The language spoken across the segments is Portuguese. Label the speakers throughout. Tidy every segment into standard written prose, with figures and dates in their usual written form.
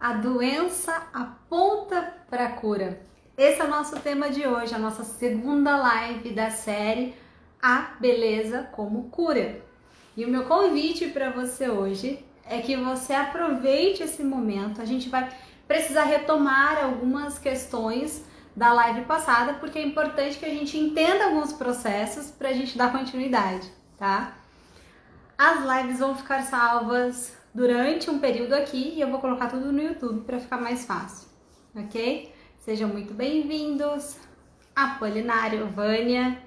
Speaker 1: A doença aponta para a cura. Esse é o nosso tema de hoje, a nossa segunda live da série A Beleza como Cura. E o meu convite para você hoje é que você aproveite esse momento. A gente vai precisar retomar algumas questões da live passada, porque é importante que a gente entenda alguns processos para a gente dar continuidade, tá? As lives vão ficar salvas durante um período aqui e eu vou colocar tudo no YouTube para ficar mais fácil, ok? Sejam muito bem-vindos. Apolinário, Vânia,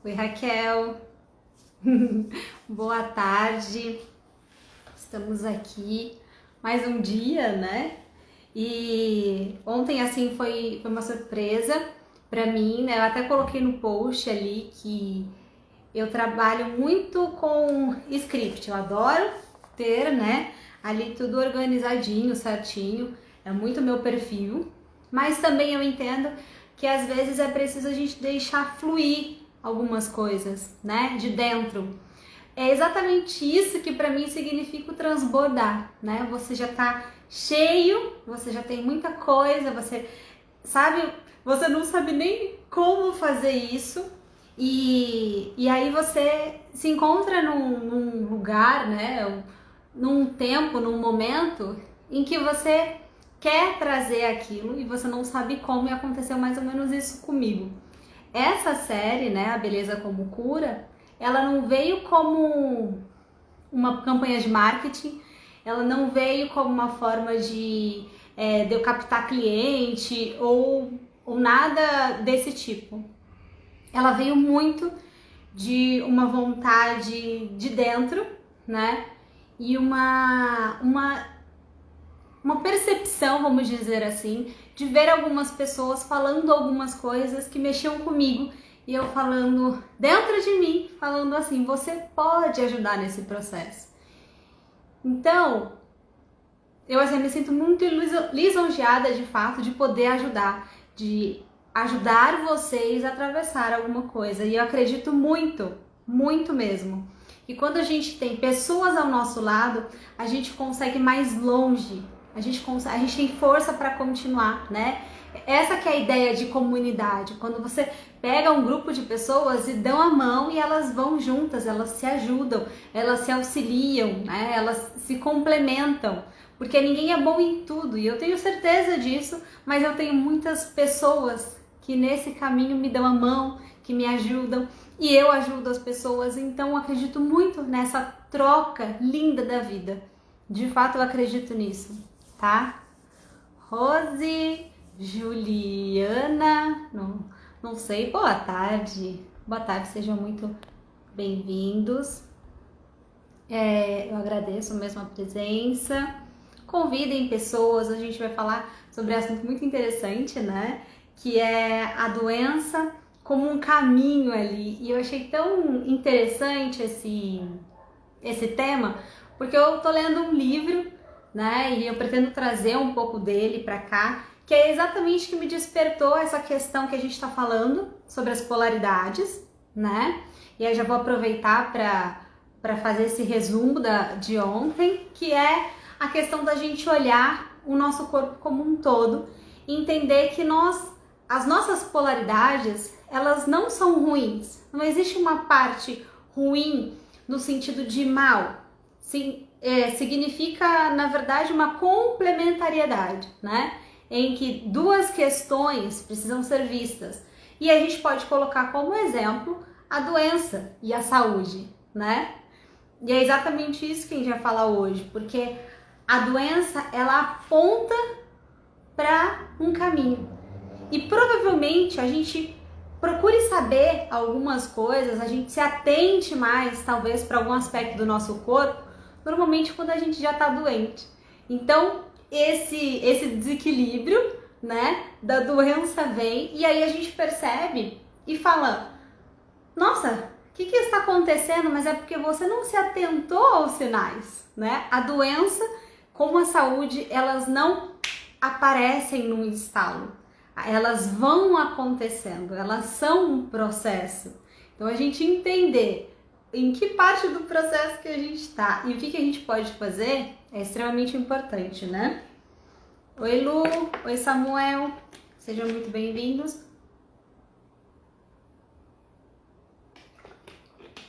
Speaker 1: oi Raquel, boa tarde. Estamos aqui mais um dia, né? E ontem assim foi uma surpresa para mim, né? Eu até coloquei no post ali que eu trabalho muito com script, eu adoro ter, né, ali tudo organizadinho, certinho, é muito meu perfil, mas também eu entendo que às vezes é preciso a gente deixar fluir algumas coisas, né, de dentro. É exatamente isso que para mim significa o transbordar, né, você já tá cheio, você já tem muita coisa, você sabe, você não sabe nem como fazer isso. E aí você se encontra num lugar, né, num tempo, num momento em que você quer trazer aquilo e você não sabe como, e aconteceu mais ou menos isso comigo. Essa série, né, A Beleza como Cura, ela não veio como uma campanha de marketing, ela não veio como uma forma de eu captar cliente ou nada desse tipo. Ela veio muito de uma vontade de dentro, né? E uma percepção, vamos dizer assim, de ver algumas pessoas falando algumas coisas que mexiam comigo e eu falando dentro de mim, falando assim, você pode ajudar nesse processo. Então, eu assim, me sinto muito lisonjeada de fato de poder ajudar, de ajudar vocês a atravessar alguma coisa. E eu acredito muito, muito mesmo. E quando a gente tem pessoas ao nosso lado, a gente consegue mais longe. A gente tem força para continuar, né? Essa que é a ideia de comunidade. Quando você pega um grupo de pessoas e dão a mão e elas vão juntas, elas se ajudam, elas se auxiliam, né? Elas se complementam. Porque ninguém é bom em tudo e eu tenho certeza disso, mas eu tenho muitas pessoas que nesse caminho me dão a mão, que me ajudam e eu ajudo as pessoas, então eu acredito muito nessa troca linda da vida. De fato eu acredito nisso, tá? Rose, Juliana, não sei, boa tarde, sejam muito bem-vindos. Eu agradeço mesmo a presença. Convidem pessoas, a gente vai falar sobre um assunto muito interessante, né? Que é a doença como um caminho ali. E eu achei tão interessante esse tema, porque eu tô lendo um livro, né? E eu pretendo trazer um pouco dele para cá, que é exatamente que me despertou essa questão que a gente tá falando sobre as polaridades, né? E aí já vou aproveitar para fazer esse resumo de ontem, que é a questão da gente olhar o nosso corpo como um todo e entender que as nossas polaridades, elas não são ruins. Não existe uma parte ruim no sentido de mal. Sim, significa, na verdade, uma complementariedade, né? Em que duas questões precisam ser vistas. E a gente pode colocar como exemplo a doença e a saúde, né? E é exatamente isso que a gente vai falar hoje, porque a doença, ela aponta para um caminho. E provavelmente a gente procure saber algumas coisas, a gente se atente mais, talvez, para algum aspecto do nosso corpo, normalmente quando a gente já está doente. Então, esse desequilíbrio, né, da doença vem e aí a gente percebe e fala, nossa, o que está acontecendo? Mas é porque você não se atentou aos sinais, né? A doença, como a saúde, elas não aparecem num estalo. Elas vão acontecendo, elas são um processo. Então a gente entender em que parte do processo que a gente está e o que a gente pode fazer é extremamente importante, né? Oi, Lu. Oi, Samuel. Sejam muito bem-vindos.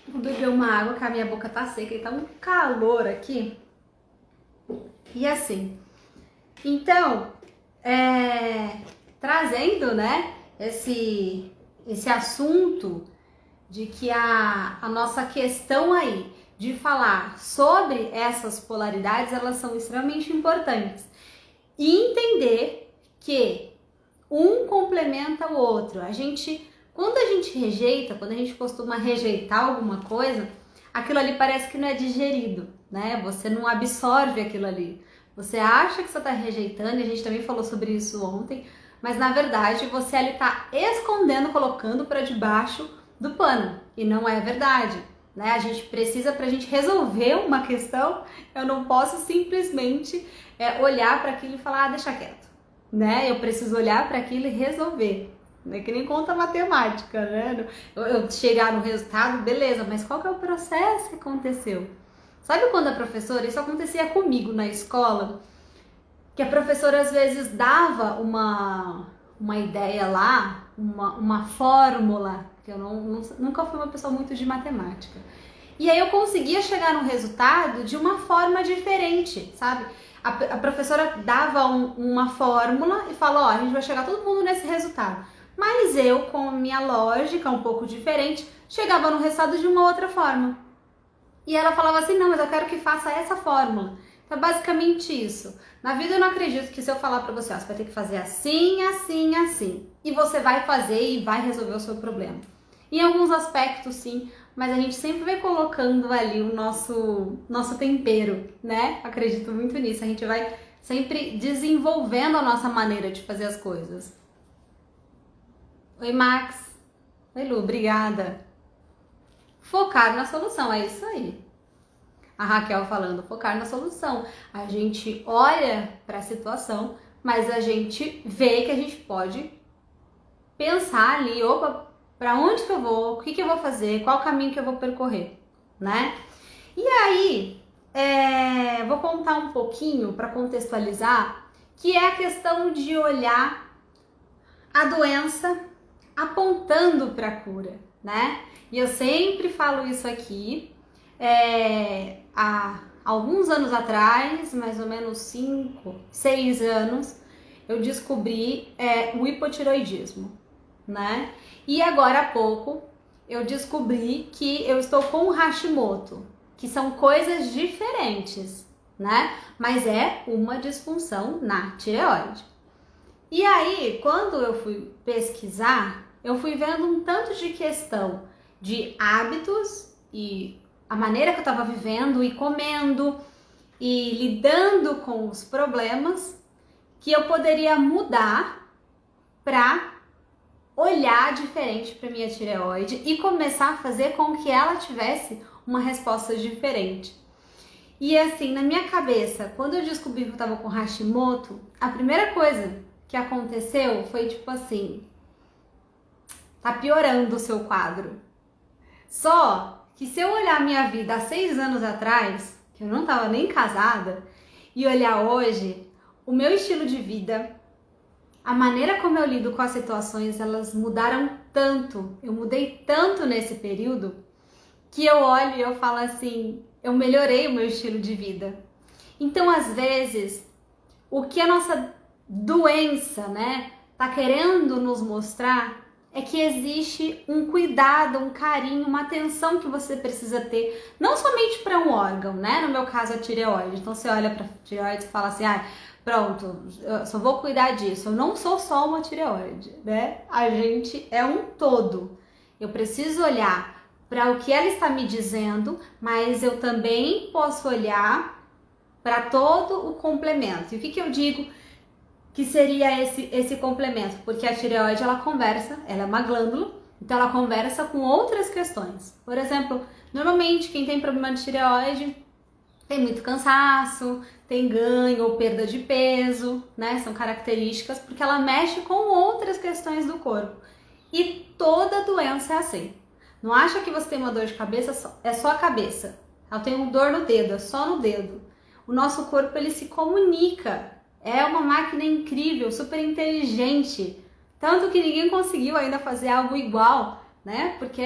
Speaker 1: Vou beber uma água, que a minha boca tá seca e tá um calor aqui. E assim, então, trazendo, né, esse assunto de que a nossa questão aí de falar sobre essas polaridades, elas são extremamente importantes. E entender que um complementa o outro. Quando a gente rejeita, quando a gente costuma rejeitar alguma coisa, aquilo ali parece que não é digerido, né? Você não absorve aquilo ali. Você acha que você está rejeitando, e a gente também falou sobre isso ontem, mas na verdade você ali está escondendo, colocando para debaixo do pano. E não é verdade, né? A gente precisa, para a gente resolver uma questão, eu não posso simplesmente olhar para aquilo e falar, deixa quieto, né? Eu preciso olhar para aquilo e resolver. É que nem conta matemática, né? Eu chegar no resultado, beleza, mas qual que é o processo que aconteceu? Sabe quando a professora, isso acontecia comigo na escola, que a professora às vezes dava uma ideia lá, uma fórmula, que eu nunca fui uma pessoa muito de matemática. E aí eu conseguia chegar no resultado de uma forma diferente, sabe? A professora dava uma fórmula e falou, ó, a gente vai chegar todo mundo nesse resultado. Mas eu, com a minha lógica um pouco diferente, chegava no resultado de uma outra forma. E ela falava assim, não, mas eu quero que faça essa fórmula. Então, basicamente isso. Na vida eu não acredito que se eu falar pra você, ó, você vai ter que fazer assim, assim, assim. E você vai fazer e vai resolver o seu problema. Em alguns aspectos, sim, mas a gente sempre vai colocando ali o nosso tempero, né? Acredito muito nisso. A gente vai sempre desenvolvendo a nossa maneira de fazer as coisas. Oi, Max. Oi, Lu, obrigada. Focar na solução, é isso aí. A Raquel falando, focar na solução. A gente olha para a situação, mas a gente vê que a gente pode pensar ali, opa, para onde que eu vou, o que que eu vou fazer, qual caminho que eu vou percorrer, né? E aí, vou contar um pouquinho para contextualizar, que é a questão de olhar a doença apontando para a cura, né? E eu sempre falo isso aqui, há alguns anos atrás, mais ou menos 5, 6 anos, eu descobri o hipotiroidismo, né? E agora há pouco eu descobri que eu estou com o Hashimoto, que são coisas diferentes, né? Mas é uma disfunção na tireoide. E aí, quando eu fui pesquisar, eu fui vendo um tanto de questão de hábitos e a maneira que eu estava vivendo e comendo e lidando com os problemas que eu poderia mudar para olhar diferente para minha tireoide e começar a fazer com que ela tivesse uma resposta diferente. E assim, na minha cabeça, quando eu descobri que eu estava com Hashimoto, a primeira coisa que aconteceu foi tipo assim, tá piorando o seu quadro. Só que se eu olhar minha vida há 6 anos atrás, que eu não tava nem casada, e olhar hoje, o meu estilo de vida, a maneira como eu lido com as situações, elas mudaram tanto, eu mudei tanto nesse período, que eu olho e eu falo assim, eu melhorei o meu estilo de vida. Então, às vezes, o que a nossa doença, né, tá querendo nos mostrar é que existe um cuidado, um carinho, uma atenção que você precisa ter, não somente para um órgão, né? No meu caso, a tireoide. Então, você olha para a tireoide e fala assim, pronto, eu só vou cuidar disso. Eu não sou só uma tireoide, né? A gente é um todo. Eu preciso olhar para o que ela está me dizendo, mas eu também posso olhar para todo o complemento. E o que eu digo que seria esse complemento? Porque a tireoide, ela conversa, ela é uma glândula, então ela conversa com outras questões. Por exemplo, normalmente quem tem problema de tireoide tem muito cansaço, tem ganho ou perda de peso, né? São características porque ela mexe com outras questões do corpo. E toda doença é assim. Não acha que você tem uma dor de cabeça, é só a cabeça. Eu tenho dor no dedo, é só no dedo. O nosso corpo, ele se comunica. É uma máquina incrível, super inteligente, tanto que ninguém conseguiu ainda fazer algo igual, né? Porque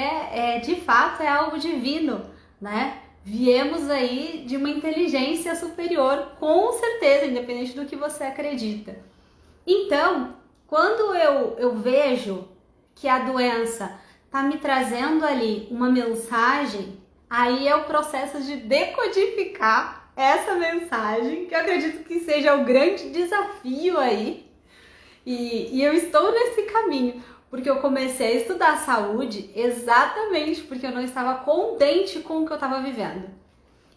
Speaker 1: de fato é algo divino, né? Viemos aí de uma inteligência superior, com certeza, independente do que você acredita. Então, quando eu vejo que a doença está me trazendo ali uma mensagem, aí é o processo de decodificar essa mensagem, que eu acredito que seja o grande desafio aí. E eu estou nesse caminho, porque eu comecei a estudar saúde exatamente porque eu não estava contente com o que eu estava vivendo.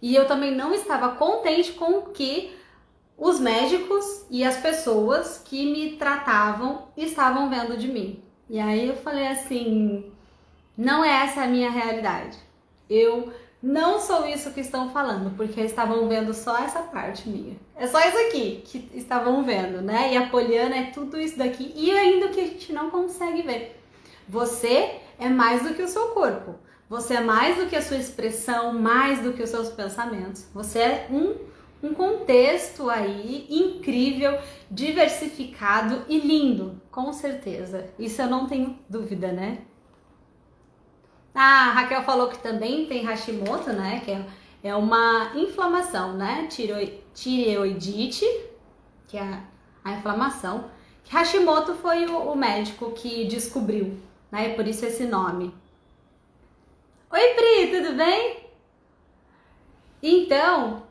Speaker 1: E eu também não estava contente com o que os médicos e as pessoas que me tratavam estavam vendo de mim. E aí eu falei assim, não é essa a minha realidade. Eu não sou isso que estão falando, porque estavam vendo só essa parte minha. É só isso aqui que estavam vendo, né? E a Poliana é tudo isso daqui e ainda o que a gente não consegue ver. Você é mais do que o seu corpo. Você é mais do que a sua expressão, mais do que os seus pensamentos. Você é um contexto aí incrível, diversificado e lindo, com certeza. Isso eu não tenho dúvida, né? A Raquel falou que também tem Hashimoto, né? Que é uma inflamação, né? Tireoidite, que é a inflamação. Hashimoto foi o médico que descobriu, né? E por isso esse nome. Oi, Pri, tudo bem? Então,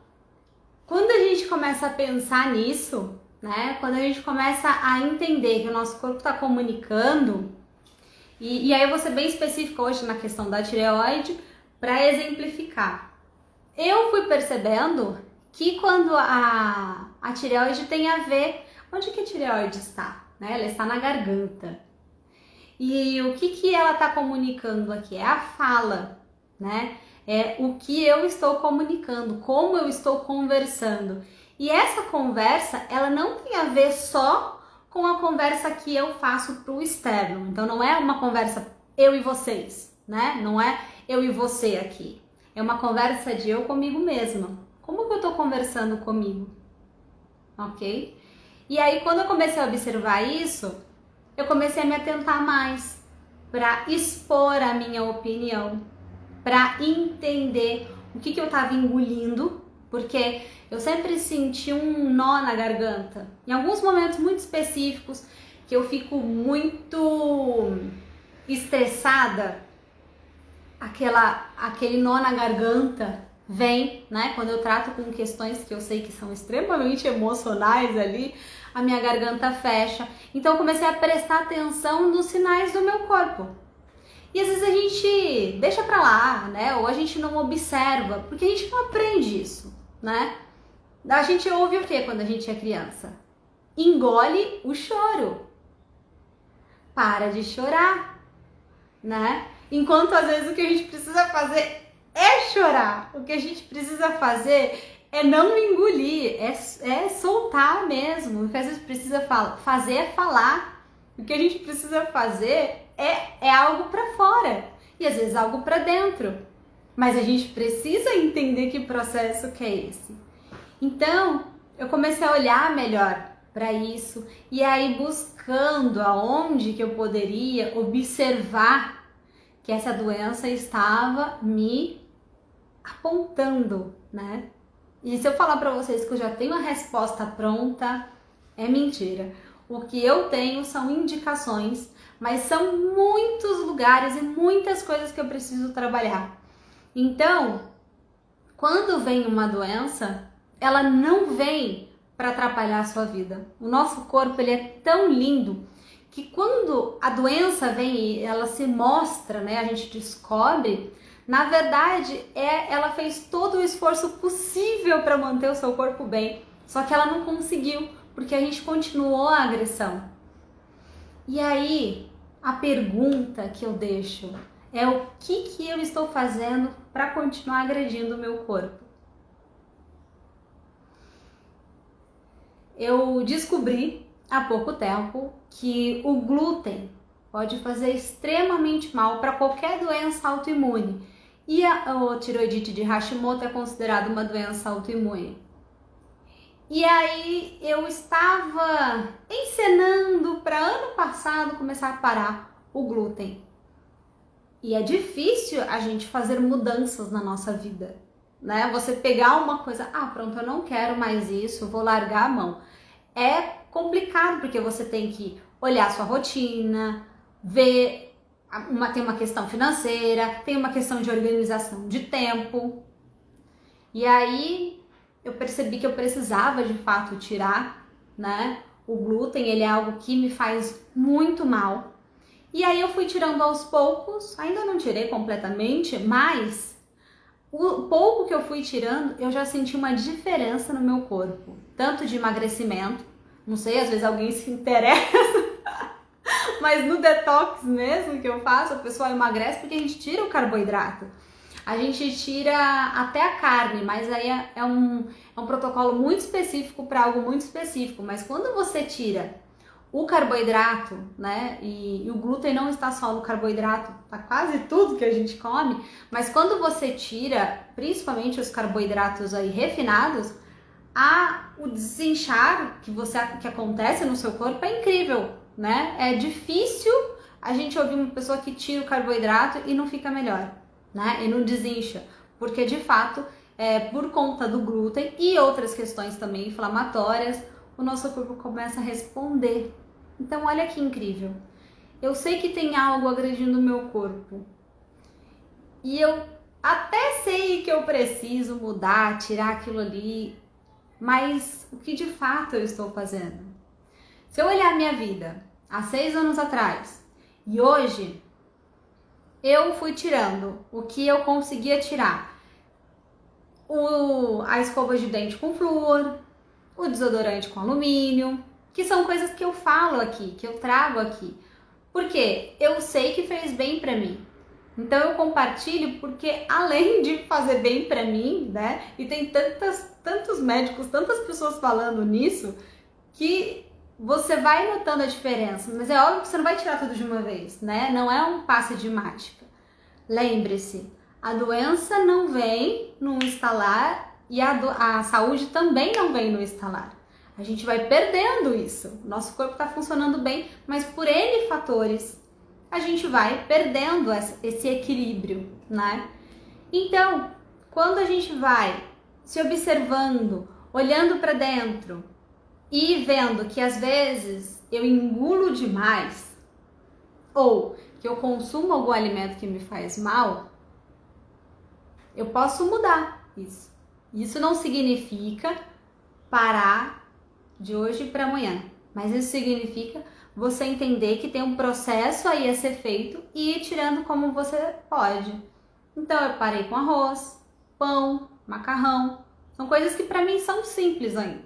Speaker 1: quando a gente começa a pensar nisso, né? Quando a gente começa a entender que o nosso corpo está comunicando, e aí eu vou ser bem específica hoje na questão da tireoide para exemplificar. Eu fui percebendo que quando a tireoide tem a ver, onde que a tireoide está? Né? Ela está na garganta. E o que ela está comunicando aqui? É a fala, né? É o que eu estou comunicando, como eu estou conversando. E essa conversa, ela não tem a ver só com a conversa que eu faço para o externo. Então não é uma conversa eu e vocês, né? Não é eu e você aqui. É uma conversa de eu comigo mesma. Como que eu estou conversando comigo? Ok? E aí quando eu comecei a observar isso, eu comecei a me atentar mais para expor a minha opinião, para entender o que eu estava engolindo, porque eu sempre senti um nó na garganta. Em alguns momentos muito específicos, que eu fico muito estressada, aquele nó na garganta vem, né? Quando eu trato com questões que eu sei que são extremamente emocionais ali, a minha garganta fecha. Então eu comecei a prestar atenção nos sinais do meu corpo. E às vezes a gente deixa pra lá, né? Ou a gente não observa, porque a gente não aprende isso, né? A gente ouve o que quando a gente é criança? Engole o choro. Para de chorar, né? Enquanto às vezes o que a gente precisa fazer é chorar. O que a gente precisa fazer é não engolir, é soltar mesmo. O que às vezes precisa fazer é falar. O que a gente precisa fazer é algo para fora e às vezes algo para dentro. Mas a gente precisa entender que processo que é esse. Então, eu comecei a olhar melhor para isso e aí buscando aonde que eu poderia observar que essa doença estava me apontando, né? E se eu falar para vocês que eu já tenho a resposta pronta, é mentira. O que eu tenho são indicações, mas são muitos lugares e muitas coisas que eu preciso trabalhar. Então, quando vem uma doença, ela não vem para atrapalhar a sua vida. O nosso corpo ele é tão lindo que quando a doença vem e ela se mostra, né, a gente descobre, na verdade, ela fez todo o esforço possível para manter o seu corpo bem, só que ela não conseguiu, porque a gente continuou a agressão. E aí, a pergunta que eu deixo é o que eu estou fazendo para continuar agredindo o meu corpo? Eu descobri há pouco tempo que o glúten pode fazer extremamente mal para qualquer doença autoimune. E a tireoidite de Hashimoto é considerada uma doença autoimune. E aí eu estava encenando para ano passado começar a parar o glúten. E é difícil a gente fazer mudanças na nossa vida, né? Você pegar uma coisa, pronto, eu não quero mais isso, vou largar a mão. É complicado porque você tem que olhar a sua rotina, ver, tem uma questão financeira, tem uma questão de organização de tempo. E aí eu percebi que eu precisava de fato tirar, né? O glúten, ele é algo que me faz muito mal. E aí eu fui tirando aos poucos, ainda não tirei completamente, mas o pouco que eu fui tirando, eu já senti uma diferença no meu corpo. Tanto de emagrecimento, não sei, às vezes alguém se interessa, mas no detox mesmo que eu faço, a pessoa emagrece porque a gente tira o carboidrato. A gente tira até a carne, mas aí é um protocolo muito específico para algo muito específico. Mas quando você tira o carboidrato, né, e o glúten não está só no carboidrato, tá quase tudo que a gente come, mas quando você tira, principalmente os carboidratos aí refinados, o desinchar que acontece no seu corpo é incrível, né? É difícil a gente ouvir uma pessoa que tira o carboidrato e não fica melhor, né? E não desincha, porque de fato, por conta do glúten e outras questões também inflamatórias, o nosso corpo começa a responder. Então, olha que incrível. Eu sei que tem algo agredindo o meu corpo. E eu até sei que eu preciso mudar, tirar aquilo ali. Mas o que de fato eu estou fazendo? Se eu olhar a minha vida há 6 anos atrás e hoje, eu fui tirando o que eu conseguia tirar. A escova de dente com flúor, o desodorante com alumínio, que são coisas que eu falo aqui, que eu trago aqui. Porque eu sei que fez bem pra mim. Então eu compartilho porque além de fazer bem pra mim, né? E tem tantos médicos, tantas pessoas falando nisso, que você vai notando a diferença. Mas é óbvio que você não vai tirar tudo de uma vez, né? Não é um passe de mágica. Lembre-se, a doença não vem num estalar e a saúde também não vem no estalar. A gente vai perdendo isso. Nosso corpo está funcionando bem, mas por N fatores a gente vai perdendo esse equilíbrio, né? Então, quando a gente vai se observando, olhando para dentro e vendo que às vezes eu engulo demais ou que eu consumo algum alimento que me faz mal, eu posso mudar isso. Isso não significa parar de hoje para amanhã, mas isso significa você entender que tem um processo aí a ser feito e ir tirando como você pode. Então eu parei com arroz, pão, macarrão. São coisas que para mim são simples ainda,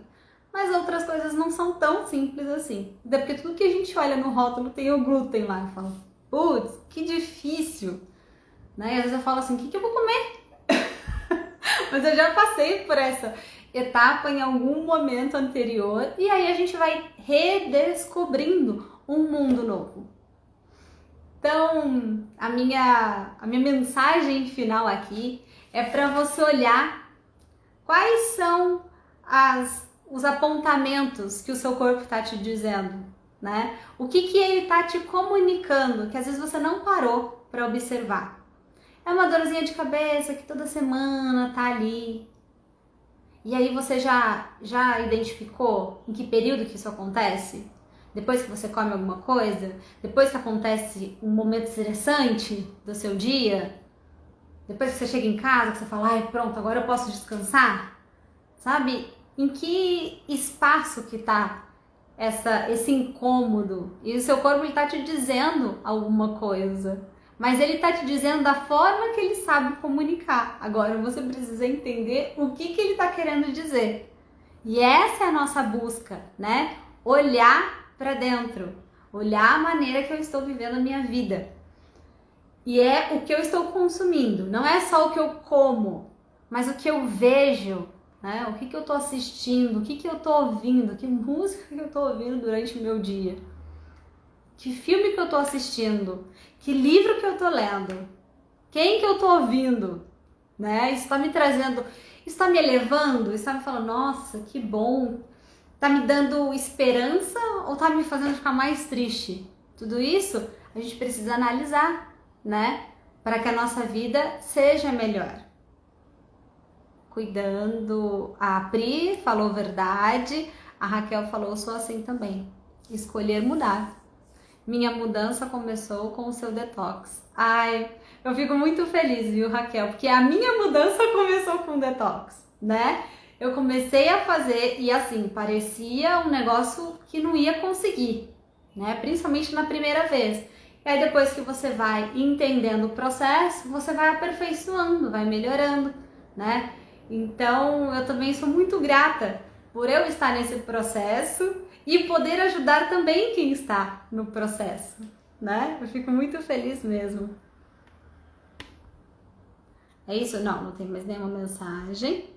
Speaker 1: mas outras coisas não são tão simples assim. Até porque tudo que a gente olha no rótulo tem o glúten lá. Eu falo, putz, que difícil, né? E às vezes eu falo assim, o que eu vou comer? Mas eu já passei por essa etapa em algum momento anterior e aí a gente vai redescobrindo um mundo novo. Então, a minha mensagem final aqui é para você olhar quais são os apontamentos que o seu corpo está te dizendo, né? O que ele está te comunicando, que às vezes você não parou para observar. É uma dorzinha de cabeça que toda semana tá ali. E aí você já identificou em que período que isso acontece? Depois que você come alguma coisa? Depois que acontece um momento estressante do seu dia? Depois que você chega em casa, que você fala, ai, pronto, agora eu posso descansar? Sabe? Em que espaço que tá esse incômodo? E o seu corpo ele tá te dizendo alguma coisa. Mas ele tá te dizendo da forma que ele sabe comunicar. Agora você precisa entender o que ele tá querendo dizer. E essa é a nossa busca, né? Olhar para dentro, olhar a maneira que eu estou vivendo a minha vida. E é o que eu estou consumindo, não é só o que eu como, mas o que eu vejo, né? O que eu estou assistindo, o que eu estou ouvindo, que música que eu estou ouvindo durante o meu dia. Que filme que eu tô assistindo? Que livro que eu tô lendo? Quem que eu tô ouvindo? Né? Isso tá me trazendo Está me elevando? Está me falando, nossa, que bom. Está me dando esperança ou está me fazendo ficar mais triste? Tudo isso a gente precisa analisar, né? Para que a nossa vida seja melhor. Cuidando, a Pri falou verdade, a Raquel falou, sou assim também. Escolher mudar. Minha mudança começou com o seu detox. Ai, eu fico muito feliz, viu, Raquel? Porque a minha mudança começou com o detox, né? Eu comecei a fazer e assim, parecia um negócio que não ia conseguir, né? Principalmente na primeira vez. E aí depois que você vai entendendo o processo, você vai aperfeiçoando, vai melhorando, né? Então, eu também sou muito grata por eu estar nesse processo e poder ajudar também quem está no processo, né? Eu fico muito feliz mesmo. É isso? Não tem mais nenhuma mensagem.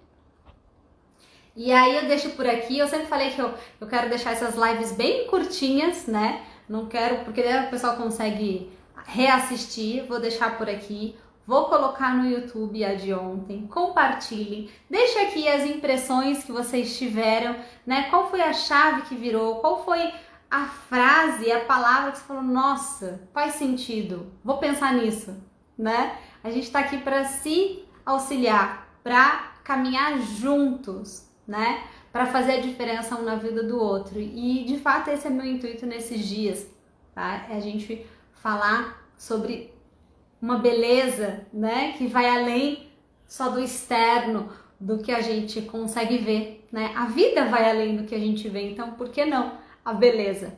Speaker 1: E aí eu deixo por aqui, eu sempre falei que eu quero deixar essas lives bem curtinhas, né? Não quero, porque daí o pessoal consegue reassistir, vou deixar por aqui. Vou colocar no YouTube a de ontem, compartilhem, deixe aqui as impressões que vocês tiveram, né? Qual foi a chave que virou, qual foi a frase, a palavra que você falou, nossa, faz sentido, vou pensar nisso, né? A gente tá aqui para se auxiliar, para caminhar juntos, né? Para fazer a diferença um na vida do outro. E de fato esse é meu intuito nesses dias, tá? É a gente falar sobre uma beleza, né, que vai além só do externo, do que a gente consegue ver, né? A vida vai além do que a gente vê, então por que não a beleza?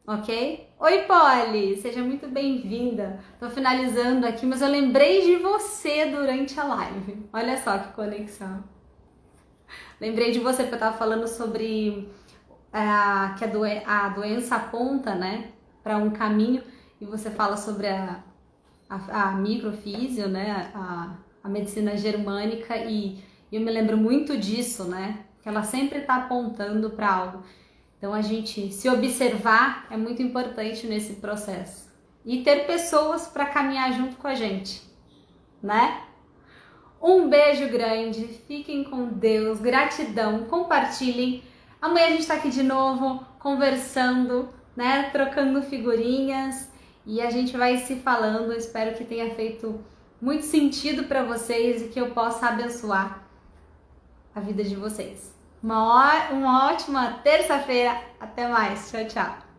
Speaker 1: Ok? Oi, Polly! Seja muito bem-vinda. Tô finalizando aqui, mas eu lembrei de você durante a live. Olha só que conexão. Lembrei de você porque eu tava falando sobre que a doença aponta, né, para um caminho, e você fala sobre a microfísio, né, a medicina germânica, e eu me lembro muito disso, né, que ela sempre está apontando para algo. Então a gente se observar é muito importante nesse processo e ter pessoas para caminhar junto com a gente, né? Um beijo grande, fiquem com Deus, gratidão, compartilhem. Amanhã a gente está aqui de novo conversando, né, trocando figurinhas. E a gente vai se falando, eu espero que tenha feito muito sentido para vocês e que eu possa abençoar a vida de vocês. Uma ótima terça-feira, até mais, tchau, tchau.